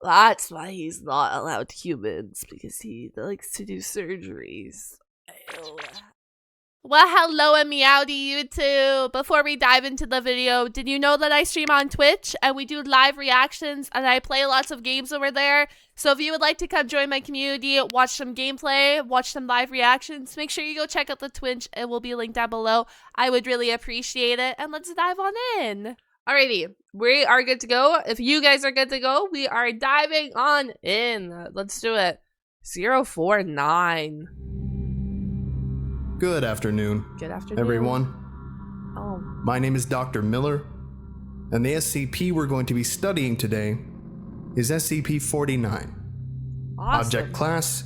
That's why he's not allowed humans, because he likes to do surgeries. Ew. Well, hello and meowdy YouTube. Before we dive into the video, did you know that I stream on Twitch and we do live reactions and I play lots of games over there? So if you would like to come join my community, watch some gameplay, watch some live reactions, make sure you go check out the Twitch. It will be linked down below. I would really appreciate it. And let's dive on in. Alrighty, we are good to go. If you guys are good to go, we are diving on in. Let's do it. 049. Good afternoon. Good afternoon, everyone. Oh. My name is Dr. Miller, and the SCP we're going to be studying today is SCP-049. Awesome. Object class,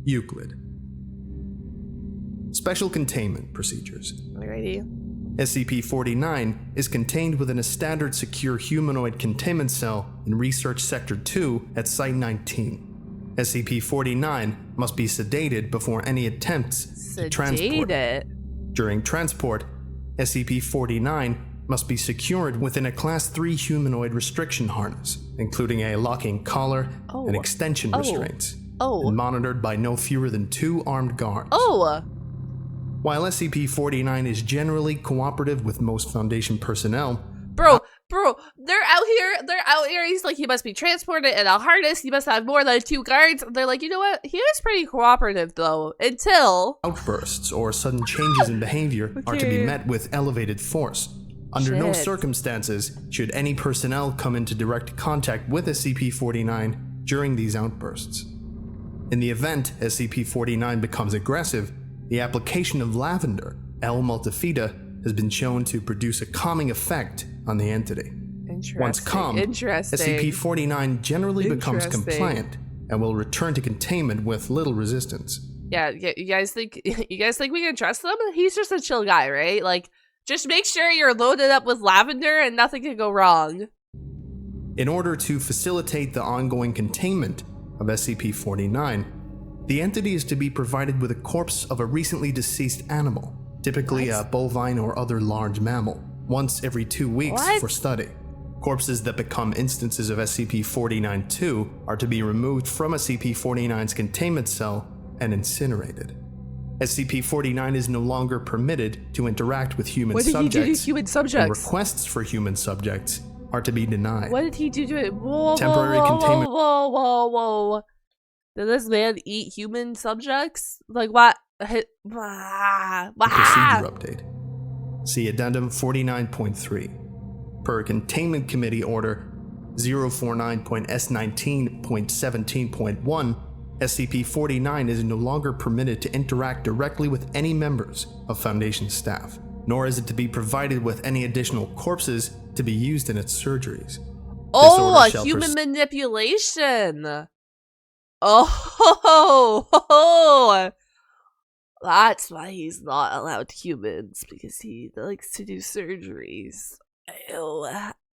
Euclid. Special containment procedures. Alrighty. SCP-049 is contained within a standard secure humanoid containment cell in Research Sector 2 at Site-19. SCP-049 must be sedated before any attempts to transport it. During transport, SCP-049 must be secured within a Class 3 humanoid restriction harness, including a locking collar and extension restraints, and monitored by no fewer than 2 armed guards. While SCP-049 is generally cooperative with most Foundation personnel, Bro, they're out here, he's like, he must be transported in a harness, he must have more than 2 guards. They're like, you know what, he was pretty cooperative though, until outbursts or sudden changes in behavior are to be met with elevated force. Under no circumstances should any personnel come into direct contact with SCP-049 during these outbursts. In the event SCP-049 becomes aggressive, the application of lavender, L-multifida, has been shown to produce a calming effect on the entity. Once calmed, SCP-049 generally becomes compliant and will return to containment with little resistance. Yeah, you guys think we can trust him? He's just a chill guy, right? Like, just make sure you're loaded up with lavender and nothing can go wrong. In order to facilitate the ongoing containment of SCP-049, the entity is to be provided with a corpse of a recently deceased animal, typically a bovine or other large mammal, once every 2 weeks for study. Corpses that become instances of SCP-049-2 are to be removed from SCP-049's containment cell and incinerated. SCP-049 is no longer permitted to interact with human subjects. What did he do to human subjects? And requests for human subjects are to be denied. What did he do to it? Whoa, Temporary containment. Whoa. Did this man eat human subjects? Like what? Procedure update. See Addendum 49.3. Per Containment Committee Order 049.S19.17.1, SCP-049 is no longer permitted to interact directly with any members of Foundation staff, nor is it to be provided with any additional corpses to be used in its surgeries. Oh, human manipulation! Oh, that's why he's not allowed humans, because he likes to do surgeries. Ew.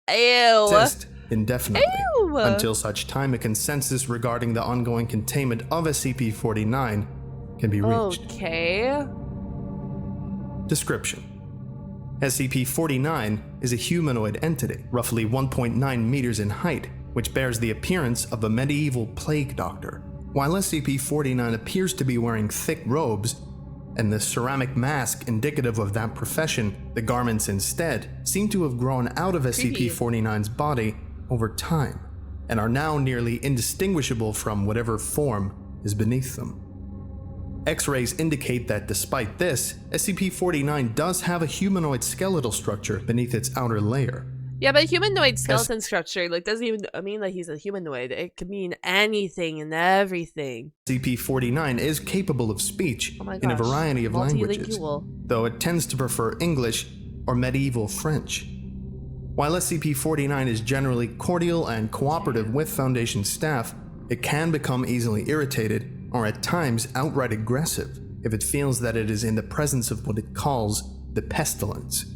Exist indefinitely until such time a consensus regarding the ongoing containment of SCP-049 can be reached. Okay. Description: SCP-049 is a humanoid entity, roughly 1.9 meters in height, which bears the appearance of a medieval plague doctor. While SCP-049 appears to be wearing thick robes, and the ceramic mask indicative of that profession, the garments instead seem to have grown out of SCP-049's body over time, and are now nearly indistinguishable from whatever form is beneath them. X-rays indicate that despite this, SCP-049 does have a humanoid skeletal structure beneath its outer layer. Yeah, but humanoid skeleton structure, like, doesn't even mean that he's a humanoid. It could mean anything and everything. SCP-049 is capable of speech in a variety of languages, though it tends to prefer English or medieval French. While SCP-049 is generally cordial and cooperative with Foundation staff, it can become easily irritated or at times outright aggressive if it feels that it is in the presence of what it calls the pestilence.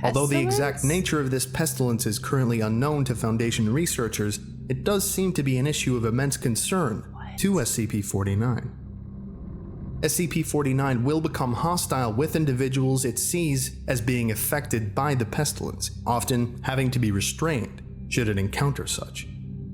Although the exact nature of this pestilence is currently unknown to Foundation researchers, it does seem to be an issue of immense concern to SCP-049. SCP-049 will become hostile with individuals it sees as being affected by the pestilence, often having to be restrained should it encounter such.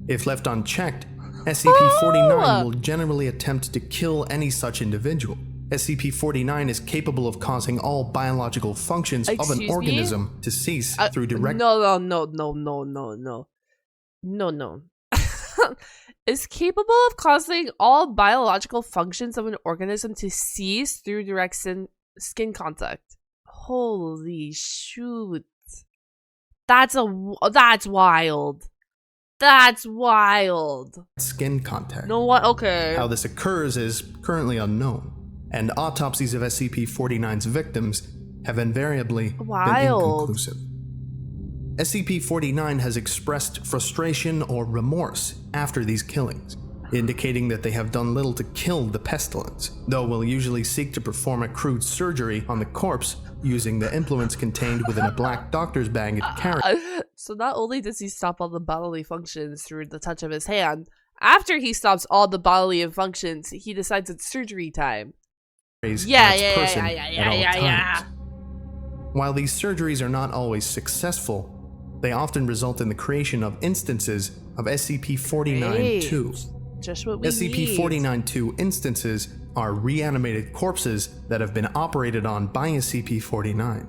If left unchecked, SCP-49 will generally attempt to kill any such individual. SCP-49 is capable of causing all biological functions of an organism to cease through direct— No. Is capable of causing all biological functions of an organism to cease through direct skin contact. Holy shoot. That's wild. That's wild. Skin contact. No what? Okay. How this occurs is currently unknown, and autopsies of SCP-49's victims have invariably been inconclusive. SCP-49 has expressed frustration or remorse after these killings, indicating that they have done little to kill the pestilence, though will usually seek to perform a crude surgery on the corpse using the implements contained within a black doctor's bag it carries. So not only does he stop all the bodily functions through the touch of his hand, after he stops all the bodily functions, he decides it's surgery time. Yeah. While these surgeries are not always successful, they often result in the creation of instances of SCP-49-2. Just what we SCP-49-2 instances are reanimated corpses that have been operated on by SCP-49.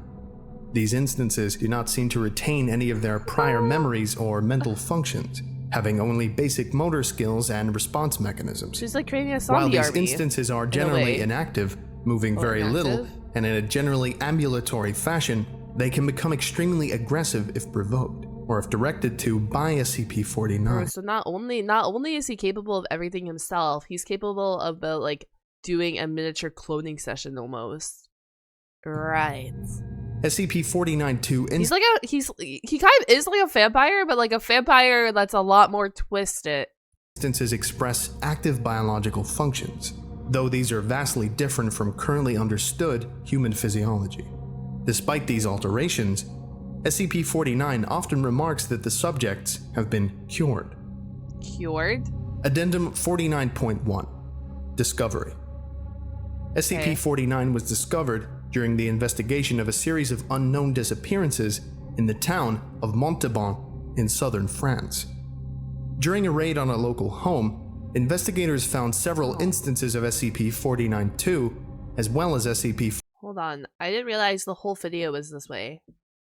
These instances do not seem to retain any of their prior memories or mental functions, having only basic motor skills and response mechanisms. She's like creating a zombie While these army, instances are generally inactive, moving very little, and in a generally ambulatory fashion, they can become extremely aggressive if provoked, or if directed to by SCP-49. So not only is he capable of everything himself, he's capable of like doing a miniature cloning session almost. Right. SCP-49-2 he kind of is like a vampire, but like a vampire that's a lot more twisted. Instances express active biological functions, though these are vastly different from currently understood human physiology. Despite these alterations, SCP-49 often remarks that the subjects have been cured. Cured? Addendum 49.1 Discovery. SCP-49 was discovered during the investigation of a series of unknown disappearances in the town of Montauban in southern France. During a raid on a local home, investigators found several instances of SCP-49-2 as well as SCP— Hold on, I didn't realize the whole video was this way.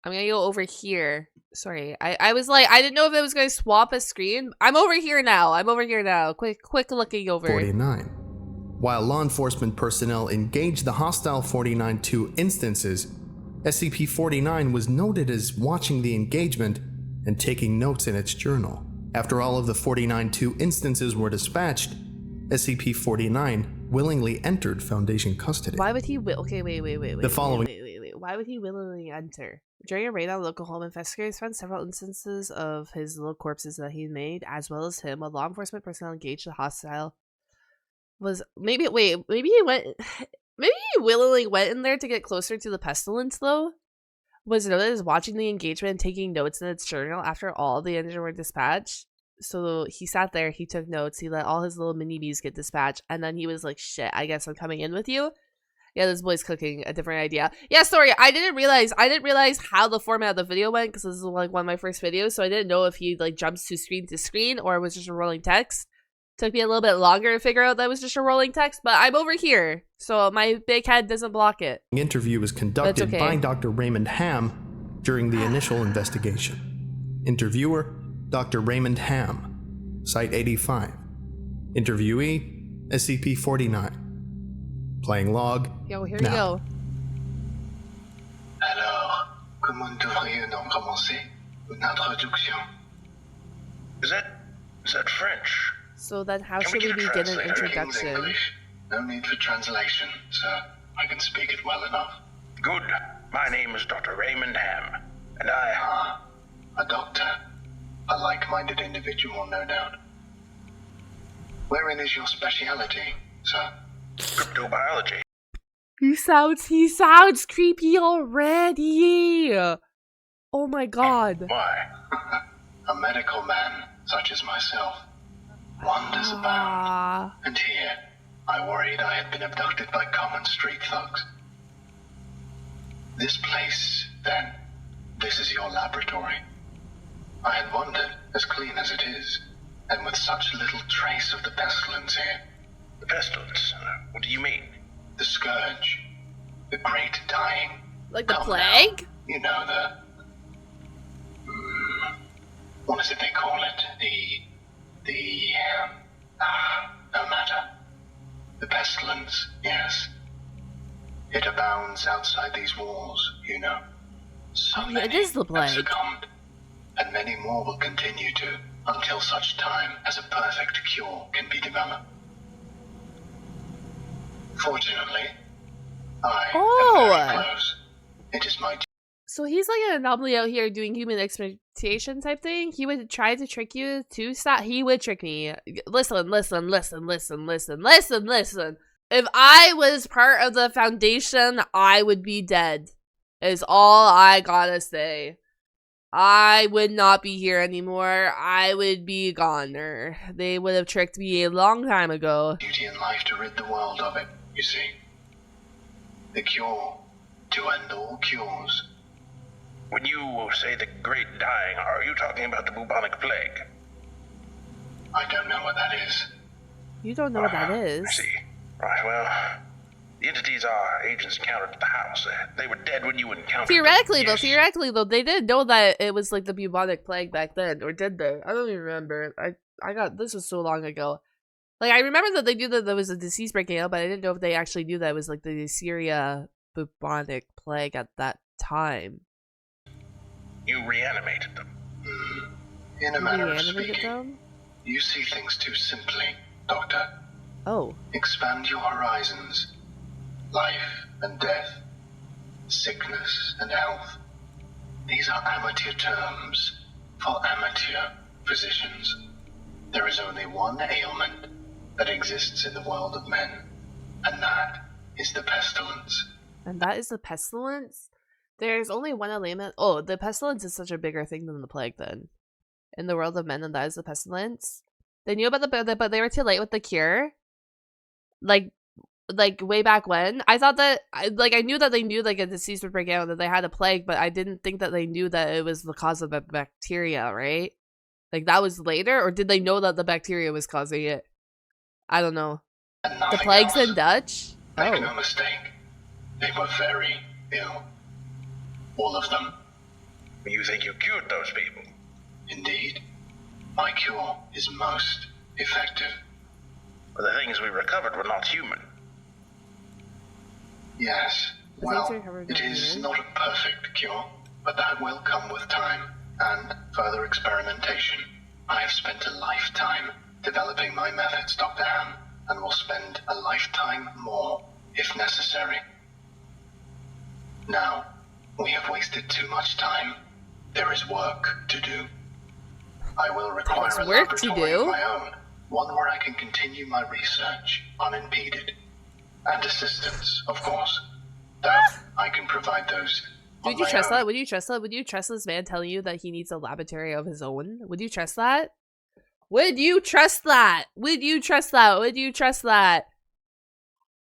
I'm gonna go over here. Sorry, I was like, I didn't know if it was gonna swap a screen. I'm over here now. Quick looking over. 49. While law enforcement personnel engaged the hostile 49-2 instances, SCP-49 was noted as watching the engagement and taking notes in its journal. After all of the 49-2 instances were dispatched, SCP-49 willingly entered Foundation custody. Why would he okay, wait. The following— Why would he willingly enter? During a raid on a local home, investigators found several instances of his little corpses that he made, as well as him. While law enforcement personnel engaged the hostile maybe he willingly went in there to get closer to the pestilence, though. Was noted as watching the engagement and taking notes in its journal after all the engines were dispatched. So he sat there, he took notes, he let all his little mini-bees get dispatched, and then he was like, shit, I guess I'm coming in with you. Yeah, this boy's cooking a different idea. Yeah, sorry, I didn't realize how the format of the video went, because this is like one of my first videos, so I didn't know if he like jumps to screen or it was just a rolling text. Took me a little bit longer to figure out that was just a rolling text, but I'm over here, so my big head doesn't block it. The interview was conducted by Dr. Raymond Ham during the initial investigation. Interviewer, Dr. Raymond Ham, Site 85. Interviewee, SCP-49. Playing log. Yo, here you go. Alors, comment devrions-nous commencer une introduction? Is that French? So then how should we begin an introduction? English? No need for translation, sir. I can speak it well enough. Good. My name is Dr. Raymond Ham, and I... a doctor. A like-minded individual, no doubt. Wherein is your speciality, sir? Cryptobiology. He sounds creepy already. Oh my god. Why? A medical man, such as myself. Wonders abound. And here, I worried I had been abducted by common street thugs. This place, then, this is your laboratory. I had wondered, as clean as it is, and with such little trace of the pestilence here. The pestilence? What do you mean? The scourge. The great dying. Like the plague? Now. You know, what is it they call it? No matter. The pestilence, yes. It abounds outside these walls, you know. So yeah, it is the plague. have succumbed, and many more will continue to, until such time as a perfect cure can be developed. Fortunately, I am very close. It is my So he's like an anomaly out here doing human experimentation type thing. He would try to trick you to stop. He would trick me. Listen. If I was part of the Foundation, I would be dead. Is all I gotta say. I would not be here anymore. I would be a goner. They would have tricked me a long time ago. Duty in life to rid the world of it, you see. The cure to end all cures. When you say the great dying, are you talking about the bubonic plague? I don't know what that is. You don't know what that is? I see. Right, well, the entities our agents encountered at the house, they were dead when you encountered them. Theoretically though, they didn't know that it was like the bubonic plague back then, or did they? I don't even remember. I got, this was so long ago. Like, I remember that they knew that there was a disease breaking out, but I didn't know if they actually knew that it was like the Syria bubonic plague at that time. You reanimated them. In a manner of speaking, you see things too simply, Doctor. Oh. Expand your horizons. Life and death. Sickness and health. These are amateur terms for amateur physicians. There is only one ailment that exists in the world of men, and that is the pestilence. And that is the pestilence? There's only one ailment. Oh, the pestilence is such a bigger thing than the plague then. In the world of men, and that is the pestilence. They knew about but they were too late with the cure. Like way back when. I thought that, I knew that they knew like a disease would break out, that they had a plague, but I didn't think that they knew that it was the cause of a bacteria, right? Like that was later, or did they know that the bacteria was causing it? I don't know. The plague's in Dutch? Make no mistake. They were very ill. All of them. You think you cured those people? Indeed. My cure is most effective. But the things we recovered were not human. Yes. Well, it is not a perfect cure, but that will come with time and further experimentation. I have spent a lifetime developing my methods, Dr. Ham, and will spend a lifetime more if necessary. Now, we have wasted too much time. There is work to do. I will require a laboratory of my own, one where I can continue my research unimpeded. And assistance, of course. Though I can provide those. Would you trust that? Would you trust that? Would you trust this man telling you that he needs a laboratory of his own? Would you trust that? Would you trust that? Would you trust that? Would you trust that?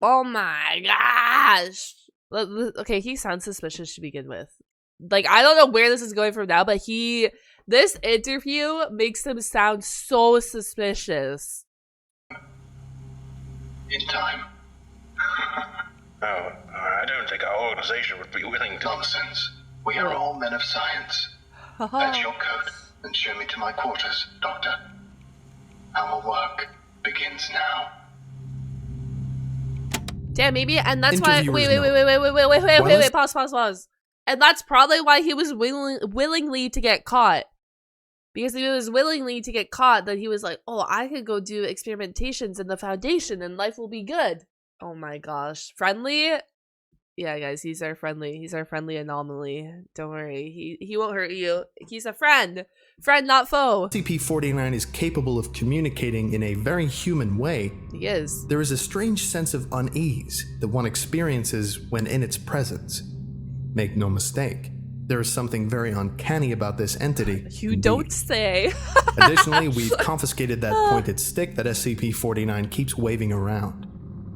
Oh my gosh. Okay, he sounds suspicious to begin with. Like, I don't know where this is going from now, but this interview makes him sound so suspicious. In time. Oh, I don't think our organization would be willing to. Nonsense. We are all men of science. Fetch your coat and show me to my quarters, Doctor. Our work begins now. Damn, maybe, and that's why. Wait, pause. And that's probably why he was willingly to get caught. Because if he was willingly to get caught, then he was like, oh, I could go do experimentations in the Foundation and life will be good. Oh my gosh. Friendly? Yeah, guys, he's our friendly anomaly. Don't worry. He won't hurt you. He's a friend. Friend, not foe. SCP-049 is capable of communicating in a very human way. He is. There is a strange sense of unease that one experiences when in its presence. Make no mistake, there is something very uncanny about this entity. You don't say. Additionally, we've confiscated that pointed stick that SCP-049 keeps waving around.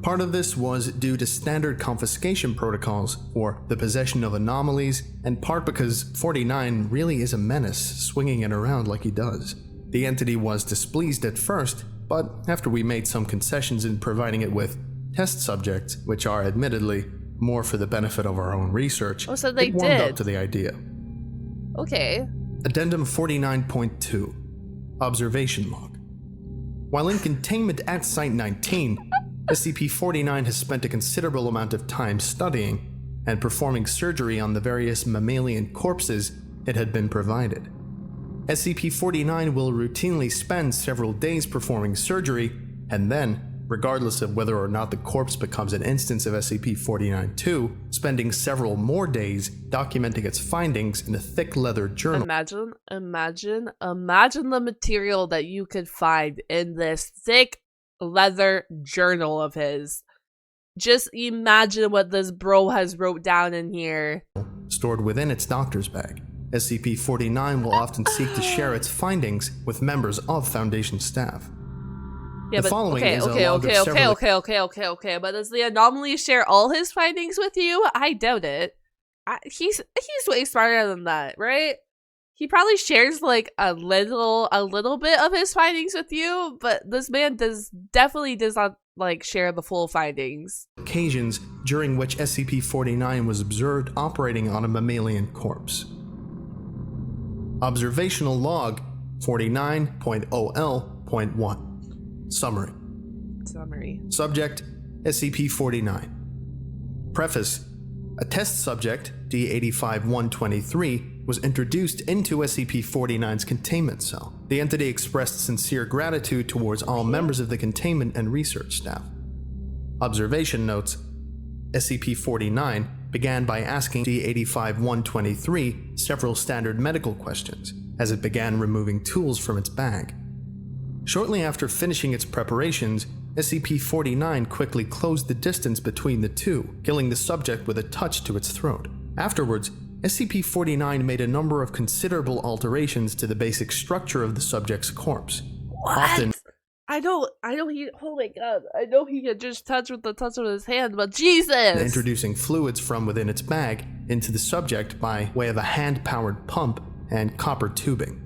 Part of this was due to standard confiscation protocols for the possession of anomalies, and part because 49 really is a menace, swinging it around like he does. The entity was displeased at first, but after we made some concessions in providing it with test subjects, which are admittedly more for the benefit of our own research, Oh, so they it warmed did. up to the idea. Okay. Addendum 49.2 Observation Log. While in containment at Site-19, SCP-49 has spent a considerable amount of time studying and performing surgery on the various mammalian corpses it had been provided. SCP-49 will routinely spend several days performing surgery, and then, regardless of whether or not the corpse becomes an instance of SCP-49-2, spending several more days documenting its findings in a thick leather journal. Imagine the material that you could find in this thick leather journal of his. Just imagine what this bro has wrote down in here. Stored within its doctor's bag. SCP-49 will often seek to share its findings with members of Foundation staff. Yeah, The but following okay, is a okay, log of okay, several- okay. But does the anomaly share all his findings with you? I doubt it. He's way smarter than that, right? He probably shares like a little bit of his findings with you, but this man definitely does not like share the full findings. Occasions during which SCP-49 was observed operating on a mammalian corpse. Observational Log 49.0L.1 Summary. Subject, SCP-49. Preface: a test subject, D-85-123, was introduced into SCP-49's containment cell. The entity expressed sincere gratitude towards all members of the containment and research staff. Observation notes: SCP-49 began by asking D-85-123 several standard medical questions as it began removing tools from its bag. Shortly after finishing its preparations, SCP-49 quickly closed the distance between the two, killing the subject with a touch to its throat. Afterwards, SCP-49 made a number of considerable alterations to the basic structure of the subject's corpse. What? Often, I know he, oh my god, I know he could just touch with the touch of his hand, but Jesus! introducing fluids from within its bag into the subject by way of a hand-powered pump and copper tubing.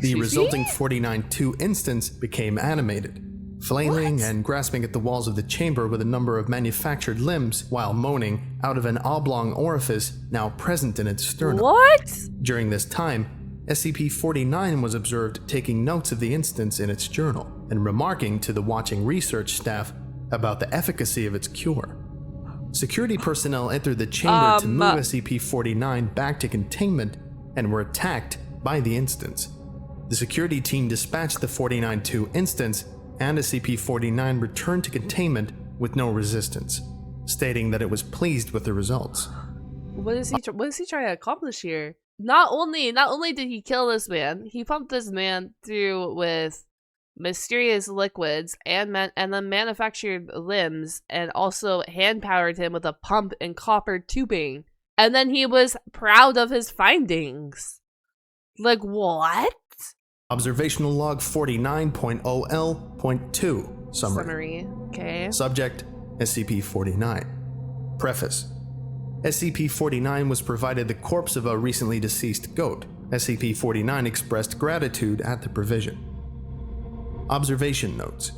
The resulting 49-2 instance became animated, flailing and grasping at the walls of the chamber with a number of manufactured limbs while moaning out of an oblong orifice now present in its sternum. What? During this time, SCP-49 was observed taking notes of the instance in its journal and remarking to the watching research staff about the efficacy of its cure. Security personnel entered the chamber to move SCP-49 back to containment and were attacked by the instance. The security team dispatched the 49-2 instance, and SCP-49 returned to containment with no resistance, stating that it was pleased with the results. What is he trying to accomplish here? Not only did he kill this man, he pumped this man through with mysterious liquids and then manufactured limbs, and also hand-powered him with a pump and copper tubing. And then he was proud of his findings. Like, what? Observational Log 49.0L.2 Summary. Okay. Subject, SCP-49. Preface: SCP-49 was provided the corpse of a recently deceased goat. SCP-49 expressed gratitude at the provision. Observation notes: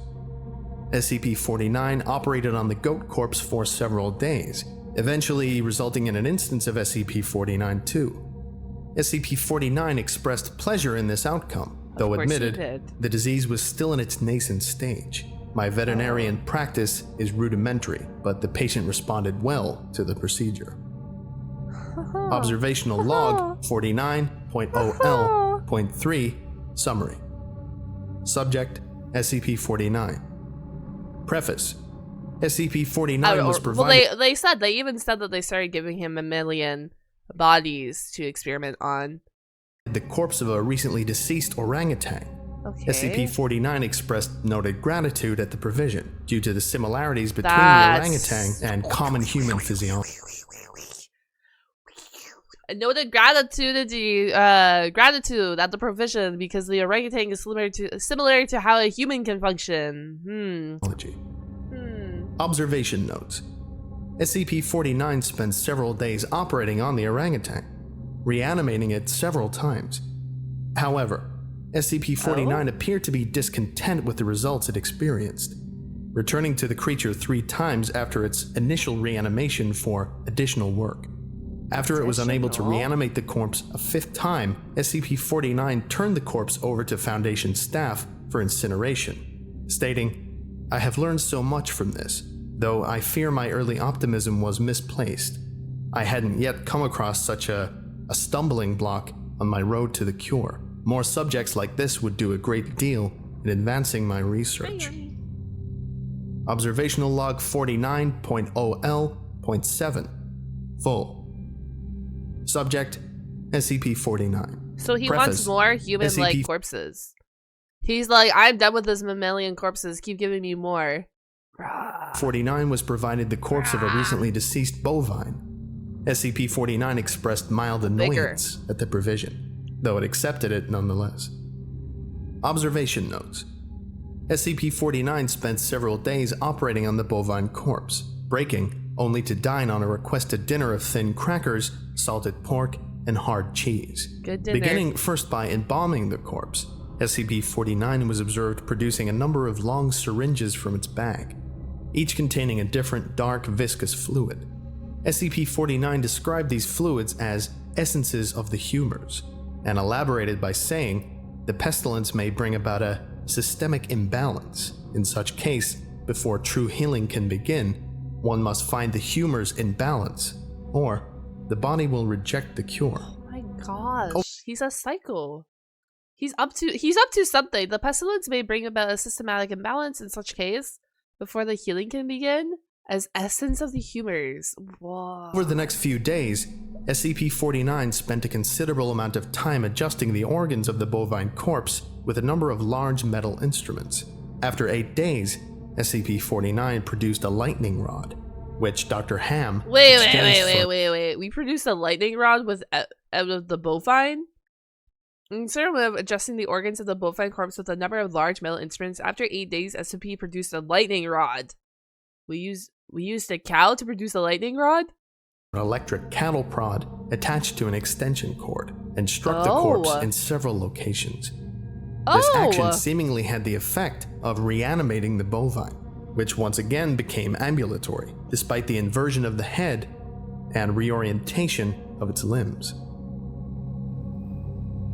SCP-49 operated on the goat corpse for several days, eventually resulting in an instance of SCP-49-2. SCP-49 expressed pleasure in this outcome, though admitted the disease was still in its nascent stage. My veterinarian practice is rudimentary, but the patient responded well to the procedure. Observational Log 49.0L.3 Summary. Subject, SCP-49. Preface: SCP-49 was provided... Well, they even said that they started giving him 1 million bodies to experiment on. The corpse of a recently deceased orangutan. Okay. SCP-49 expressed noted gratitude at the provision due to the similarities between the orangutan and common human physiology. Noted gratitude at the provision because the orangutan is similar to how a human can function. Observation notes: SCP-49 spent several days operating on the orangutan, reanimating it several times. However, SCP-49 appeared to be discontent with the results it experienced, returning to the creature 3 times after its initial reanimation for additional work. After it was unable to reanimate the corpse a 5th time, SCP-49 turned the corpse over to Foundation staff for incineration, stating, "I have learned so much from this, though I fear my early optimism was misplaced. I hadn't yet come across such a stumbling block on my road to the cure. More subjects like this would do a great deal in advancing my research." Observational Log 49.0L.7 Full. Subject, SCP-49. So he Preface, wants more human-like corpses. He's like, I'm done with this mammalian corpses. Keep giving me more. 49 was provided the corpse of a recently deceased bovine. SCP-49 expressed mild annoyance at the provision, though it accepted it nonetheless. Observation notes. SCP-49 spent several days operating on the bovine corpse, breaking only to dine on a requested dinner of thin crackers, salted pork, and hard cheese. Good dinner. Beginning first by embalming the corpse, SCP-49 was observed producing a number of long syringes from its bag, each containing a different dark viscous fluid. SCP-49 described these fluids as essences of the humors, and elaborated by saying, "The pestilence may bring about a systemic imbalance. In such case, before true healing can begin, one must find the humors in balance, or the body will reject the cure." Oh my gosh, he's a psycho. He's up to something. The pestilence may bring about a systematic imbalance in such case before the healing can begin, as essence of the humors. Whoa. Over the next few days, SCP-49 spent a considerable amount of time adjusting the organs of the bovine corpse with a number of large metal instruments. After 8 days, SCP-49 produced a lightning rod, which Dr. Ham Wait. We produced a lightning rod out of the bovine? Instead of adjusting the organs of the bovine corpse with a number of large metal instruments, after 8 days, SCP produced a lightning rod. We used a cow to produce a lightning rod? An electric cattle prod attached to an extension cord and struck the corpse in several locations. This action seemingly had the effect of reanimating the bovine, which once again became ambulatory, despite the inversion of the head and reorientation of its limbs.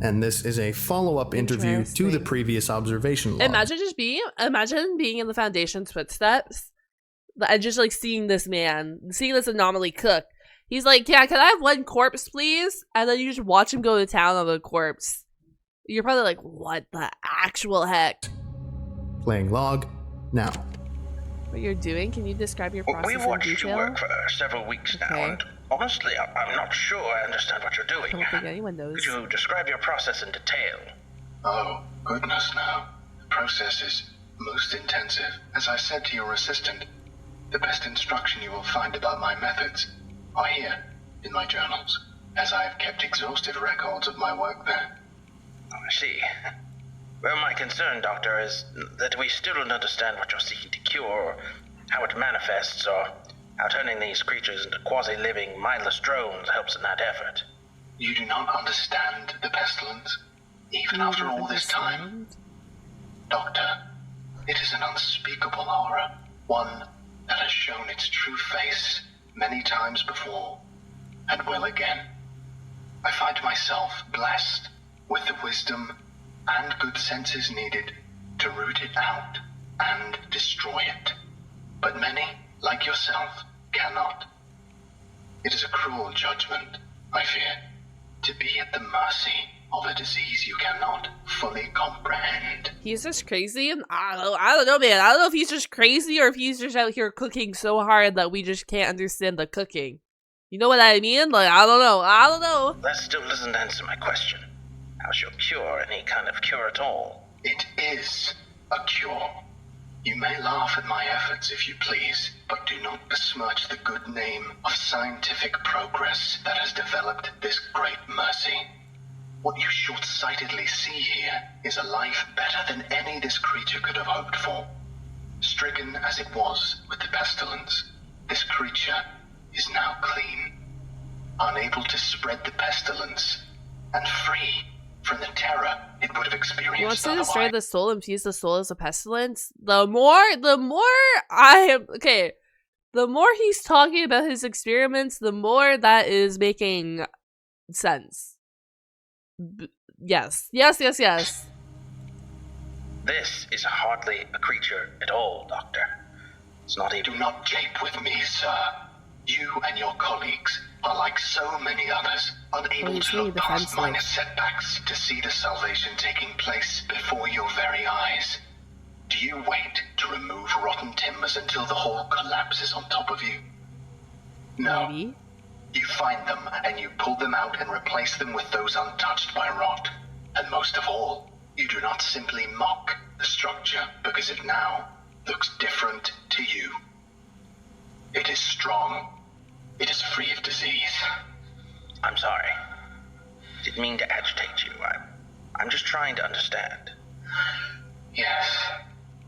And this is a follow-up interview to the previous observation log. Imagine being in the Foundation's footsteps and just like seeing this anomaly cook. He's like, "Yeah, can I have 1 corpse, please?" And then you just watch him go to town on the corpse. You're probably like, what the actual heck? Playing log now. What you're doing? Can you describe your process We've watched in detail? you work for several weeks now, and honestly, I'm not sure I understand what you're doing. I don't think anyone knows. Could you describe your process in detail? Oh, goodness no. The process is most intensive. As I said to your assistant, the best instruction you will find about my methods are here in my journals, as I have kept exhaustive records of my work there. Oh, I see. Well, my concern, Doctor, is that we still don't understand what you're seeking to cure, or how it manifests, or how turning these creatures into quasi-living, mindless drones helps in that effort. You do not understand the pestilence, even after all this time? Doctor, it is an unspeakable horror, one that has shown its true face many times before, and will again. I find myself blessed with the wisdom and good senses needed to root it out and destroy it. But many, like yourself, cannot. It is a cruel judgment, I fear, to be at the mercy of a disease you cannot fully comprehend. He's just crazy, and I don't know, man. I don't know if he's just crazy or if he's just out here cooking so hard that we just can't understand the cooking. You know what I mean? Like, I don't know. That still doesn't answer my question. How's your cure any kind of cure at all? It is a cure. You may laugh at my efforts if you please, but do not besmirch the good name of scientific progress that has developed this great mercy. What you short-sightedly see here is a life better than any this creature could have hoped for. Stricken as it was with the pestilence, this creature is now clean, unable to spread the pestilence, and free from the terror it would have experienced He wants to otherwise. destroy the soul, infuse the soul as a pestilence. The more I am okay. The more he's talking about his experiments, the more that is making sense. Yes. This is hardly a creature at all, Doctor. It's not even... Do not jape with me, sir. You and your colleagues are like so many others, unable to look past minor setbacks to see the salvation taking place before your very eyes. Do you wait to remove rotten timbers until the whole collapses on top of you? No. Maybe. You find them and you pull them out and replace them with those untouched by rot. And most of all, you do not simply mock the structure because it now looks different to you. It is strong. It is free of disease. I'm sorry. Didn't mean to agitate you. I'm just trying to understand. Yes.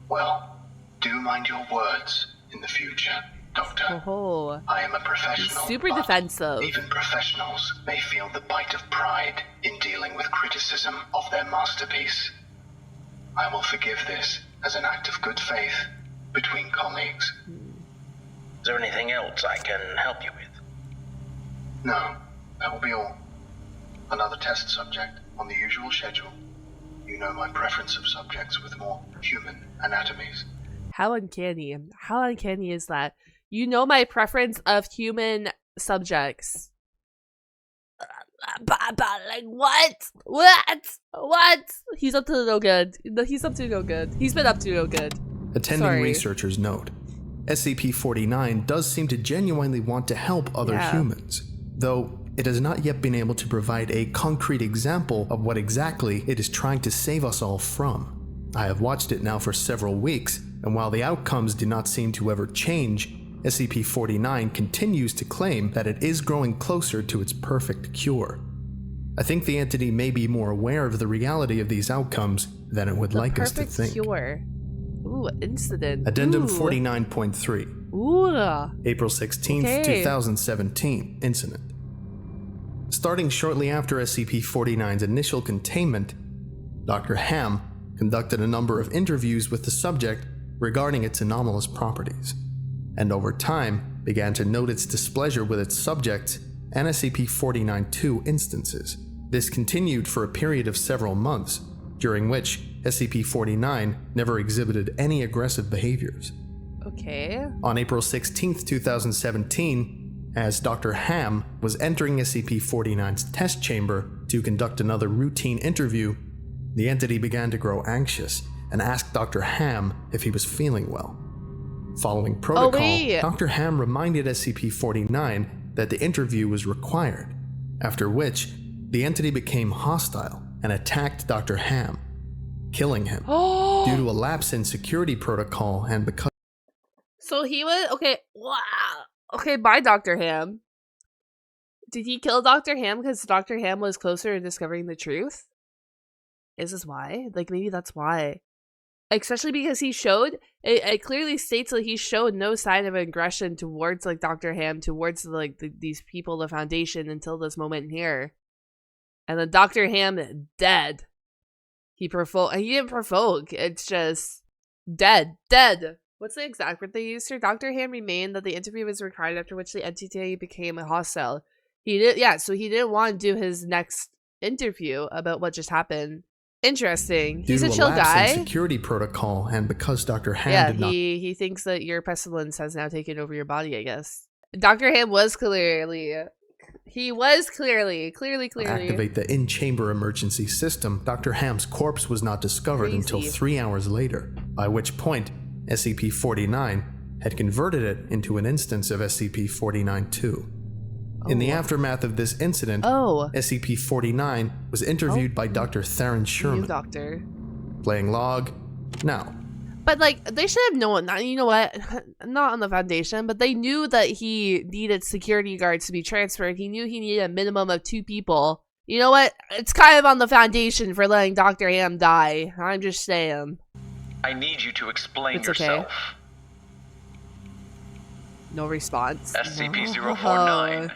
Well, do mind your words in the future, Doctor. Oh, I am a professional. he's super but defensive. Even professionals may feel the bite of pride in dealing with criticism of their masterpiece. I will forgive this as an act of good faith between colleagues. Is there anything else I can help you with? No, that will be all. Another test subject on the usual schedule. You know my preference of subjects with more human anatomies. How uncanny. How uncanny is that? You know my preference of human subjects. Like, what? What? He's up to no good. He's up to no good. He's been up to no good. Attending researchers note, SCP-049 does seem to genuinely want to help other humans, though it has not yet been able to provide a concrete example of what exactly it is trying to save us all from. I have watched it now for several weeks, and while the outcomes do not seem to ever change, SCP-049 continues to claim that it is growing closer to its perfect cure. I think the entity may be more aware of the reality of these outcomes than it would like us to think. Cure. Ooh, incident. Addendum Ooh. 49.3. Ooh. April 16th, 2017 incident. Starting shortly after SCP-049's initial containment, Dr. Ham conducted a number of interviews with the subject regarding its anomalous properties, and over time began to note its displeasure with its subjects and SCP-049-2 instances. This continued for a period of several months, during which SCP-049 never exhibited any aggressive behaviors. Okay. On April 16th, 2017, as Dr. Ham was entering SCP-049's test chamber to conduct another routine interview, the entity began to grow anxious and asked Dr. Ham if he was feeling well. Following protocol, Dr. Ham reminded SCP-049 that the interview was required, after which the entity became hostile and attacked Dr. Ham, killing him due to a lapse in security protocol and because... So he was... Okay, wow. Okay, bye, Dr. Ham. Did he kill Dr. Ham because Dr. Ham was closer to discovering the truth? Is this why? Like, maybe that's why. Especially because he showed... It clearly states that he showed no sign of aggression towards, like, Dr. Ham, towards, like, these people, the Foundation, until this moment here. And then Dr. Ham dead. He didn't provoke. It's just... Dead. What's the exact word they used here? Dr. Ham remained that the interview was required, after which the entity became hostile. So he didn't want to do his next interview about what just happened. Interesting. He's a chill guy. In security protocol, and because Dr. Ham did not... he thinks that your pestilence has now taken over your body, I guess. Dr. Ham was clearly... He was clearly. activate the in-chamber emergency system, Dr. Ham's corpse was not discovered until 3 hours later, by which point SCP-049 had converted it into an instance of SCP-049-2. In the aftermath of this incident, SCP-049 was interviewed by Dr. Theron Sherman. New doctor. Playing log, now. But, like, they should have known, you know what, not on the Foundation, but they knew that he needed security guards to be transferred. He knew he needed a minimum of 2 people. You know what? It's kind of on the Foundation for letting Dr. Ham die. I'm just saying. I need you to explain yourself. Okay. No response. SCP-049.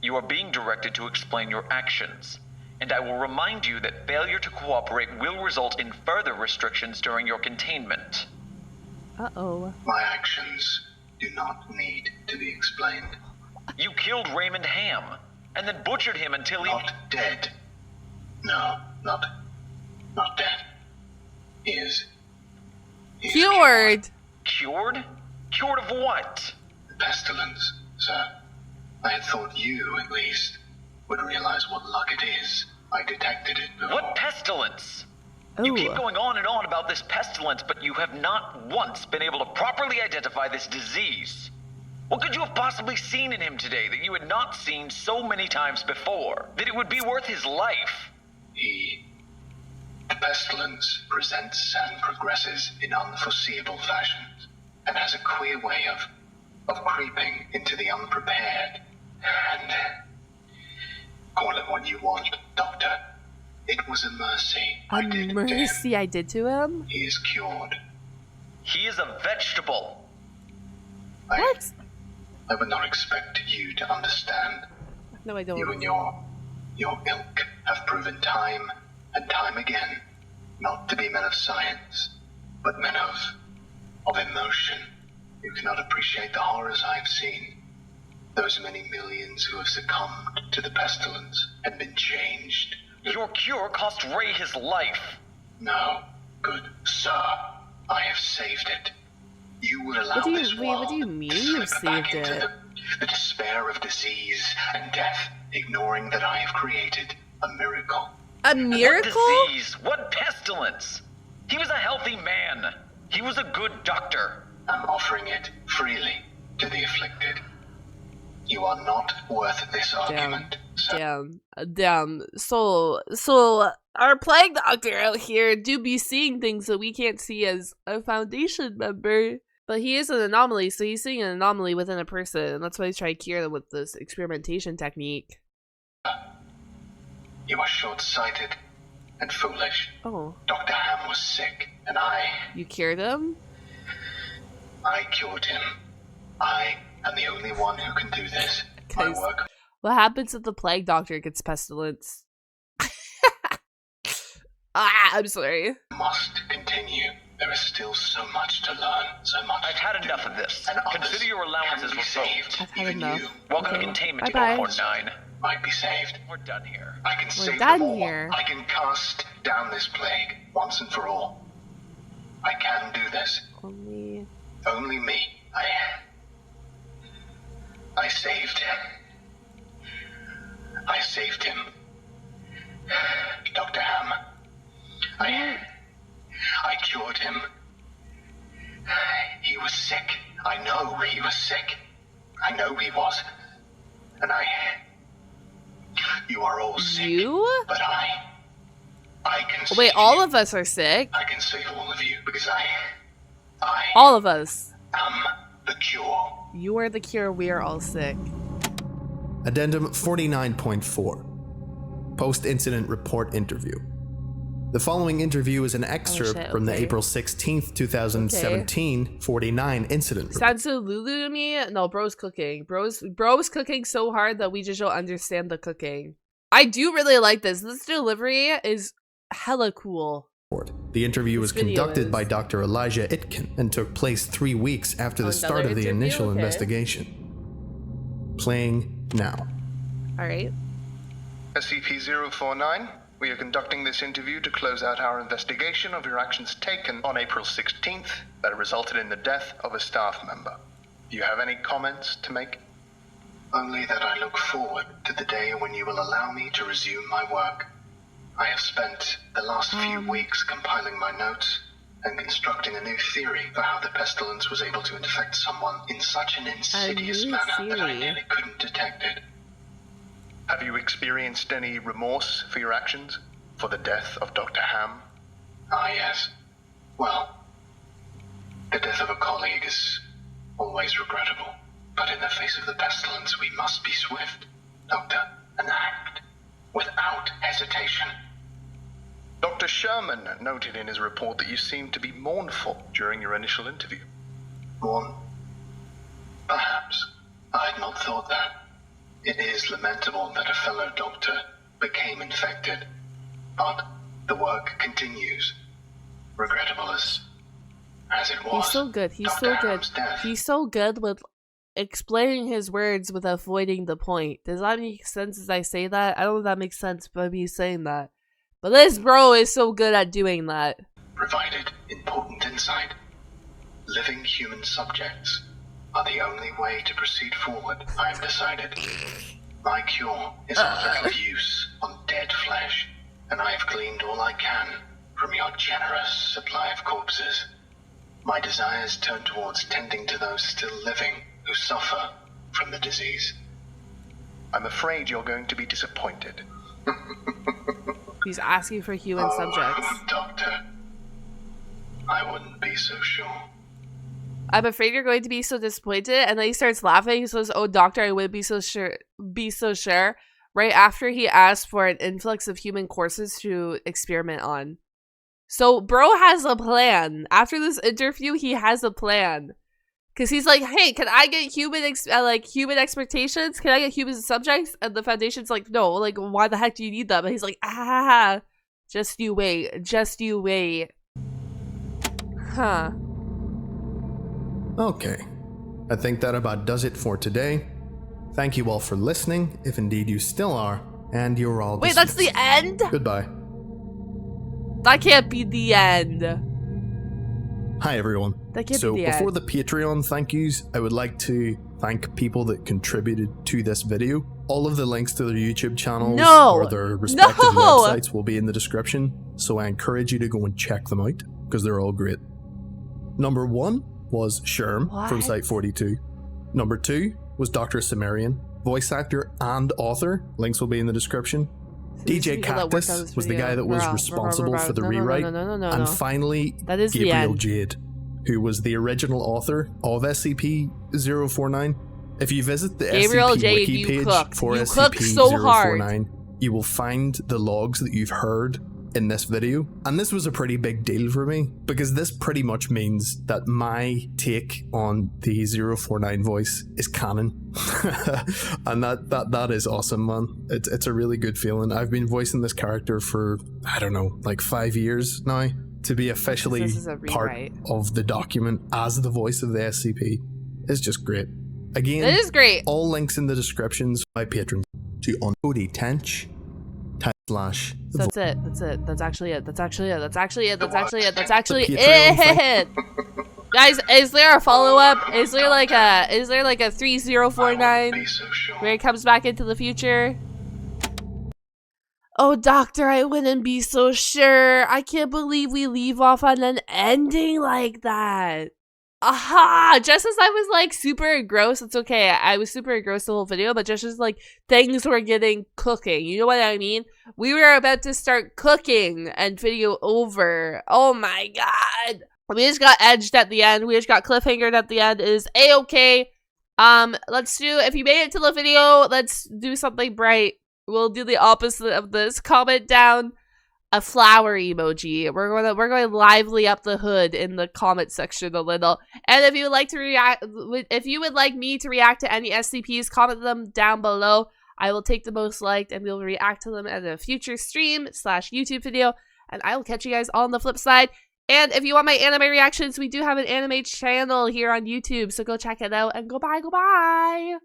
You are being directed to explain your actions. and I will remind you that failure to cooperate will result in further restrictions during your containment. Uh-oh. My actions do not need to be explained. You killed Raymond Ham, and then butchered him until he... Not dead. No, not dead. He is Cured. Cured? Cured of what? The pestilence, sir. I had thought you, at least, would realize what luck it is. I detected it before. What pestilence? Ooh. You keep going on and on about this pestilence, but you have not once been able to properly identify this disease. What could you have possibly seen in him today that you had not seen so many times before? That it would be worth his life? The pestilence presents and progresses in unforeseeable fashions, and has a queer way of creeping into the unprepared. And call it what you want, Doctor. It was a mercy. A mercy I did to him? He is cured. He is a vegetable. What? I would not expect you to understand. No, I don't. You and your ilk have proven time and time again not to be men of science, but men of emotion. You cannot appreciate the horrors I have seen. Those many millions who have succumbed to the pestilence and been changed. Your cure cost Ray his life. No, good sir. I have saved it. You would allow this world what do you mean to you slip back saved into it? the despair of disease and death, ignoring that I have created a miracle. A miracle? What disease? What pestilence? He was a healthy man. He was a good doctor. I'm offering it freely to the afflicted. You are not worth this argument, sir. Damn. So our plague doctor out here do be seeing things that we can't see as a Foundation member. But he is an anomaly, so he's seeing an anomaly within a person, and that's why he's trying to cure them with this experimentation technique. You are short-sighted and foolish. Oh. Dr. Ham was sick, and You cured him? I cured him. I am the only one who can do this. My work. What happens if the plague doctor gets pestilence? I'm sorry. Must continue. There is still so much to learn, so much. I've had enough of this. And Consider your allowances revoked. I've had Even enough. you Welcome Okay. to containment, Bye-bye. 049. might be saved. We're done here. I can We're save done them all. here. I can cast down this plague once and for all. I can do this. Only me. I saved him. Dr. Ham. I cured him. He was sick. I know he was sick. I know he was. And you are all sick. You? But I can Wait, save all you. of us are sick? I can save all of you because I All of us. am the cure. You are the cure, we are all sick. Addendum 49.4 Post-Incident Report Interview. The following interview is an excerpt shit, from the okay. April 16th, 2017 49 incident report. Sounds so Lulu to me. No, bro's cooking. Bro's cooking so hard that we just don't understand the cooking. I do really like this. This delivery is hella cool. The interview was This video conducted is- by Dr. Elijah Itkin and took place 3 weeks after the start Another of the interview? initial Okay. investigation. Playing now. All right. SCP-049, we are conducting this interview to close out our investigation of your actions taken on April 16th that resulted in the death of a staff member. Do you have any comments to make? Only that I look forward to the day when you will allow me to resume my work. I have spent the last few weeks compiling my notes and constructing a new theory for how the pestilence was able to infect someone in such an insidious new manner that I theory? nearly couldn't detect it. Have you experienced any remorse for your actions? For the death of Dr. Ham? Ah, yes. Well, the death of a colleague is always regrettable. But in the face of the pestilence, we must be swift, Doctor, and act without hesitation. Dr. Sherman noted in his report that you seemed to be mournful during your initial interview. Mourn? Perhaps. I had not thought that. It is lamentable that a fellow doctor became infected. But the work continues. Regrettable as it was. He's so good. He's Dr. so good. Adams' death. He's so good with explaining his words with avoiding the point. Does that make sense as I say that? I don't know if that makes sense by me saying that. But this bro is so good at doing that. Provided important insight. Living human subjects are the only way to proceed forward, I have decided. My cure is of little use on dead flesh, and I have gleaned all I can from your generous supply of corpses. My desires turn towards tending to those still living who suffer from the disease. I'm afraid you're going to be disappointed. He's asking for human subjects. Doctor, I wouldn't be so sure. I'm afraid you're going to be so disappointed, and then he starts laughing. He says, "Oh, doctor, I wouldn't be so sure." Right after he asked for an influx of human corpses to experiment on. So, bro has a plan. After this interview, he has a plan. Because he's like, hey, can I get human expectations? Can I get human subjects? And the Foundation's like, no, like, why the heck do you need them? And he's like, just you wait. Just you wait. Huh. Okay, I think that about does it for today. Thank you all for listening, if indeed you still are, and you're all Wait, that's the end? Goodbye. That can't be the end. Hi everyone. That can't So be the before end. the Patreon thank yous, I would like to thank people that contributed to this video. All of the links to their YouTube channels or their respective websites will be in the description, so I encourage you to go and check them out, because they're all great. Number 1 was Sherm from Site 42. Number 2 was Dr. Sumerian, voice actor and author. Links will be in the description. DJ Cactus was the guy that was responsible for the rewrite. And finally, that is Gabriel Jade, who was the original author of SCP-049. If you visit the SCP wiki page for SCP-049, you will find the logs that you've heard in this video. And this was a pretty big deal for me, because this pretty much means that my take on the 049 voice is canon. And that is awesome, man. It's a really good feeling. I've been voicing this character for, I don't know, like 5 years now. To be officially part of the document as the voice of the SCP is just great. Again, it is great. All links in the descriptions. My patrons to Uncody Tench. That's it. That's actually it. Guys, is there a follow-up? Is there like a 3049 where it comes back into the future? Oh, Doctor, I wouldn't be so sure. I can't believe we leave off on an ending like that. Aha! Just as I was like super engrossed, it's okay. I was super engrossed the whole video, but just as like things were getting cooking, you know what I mean? We were about to start cooking and video over. Oh my god. We just got edged at the end. We just got cliffhangered at the end. It is a-okay. Let's do, if you made it to the video, let's do something bright. We'll do the opposite of this. Comment down a flower emoji. We're going to lively up the hood in the comment section a little. And if you would like to react, if you would like me to react to any SCPs, comment them down below. I will take the most liked and we'll react to them in a future stream / YouTube video. And I will catch you guys on the flip side. And if you want my anime reactions, we do have an anime channel here on YouTube, so go check it out and go bye.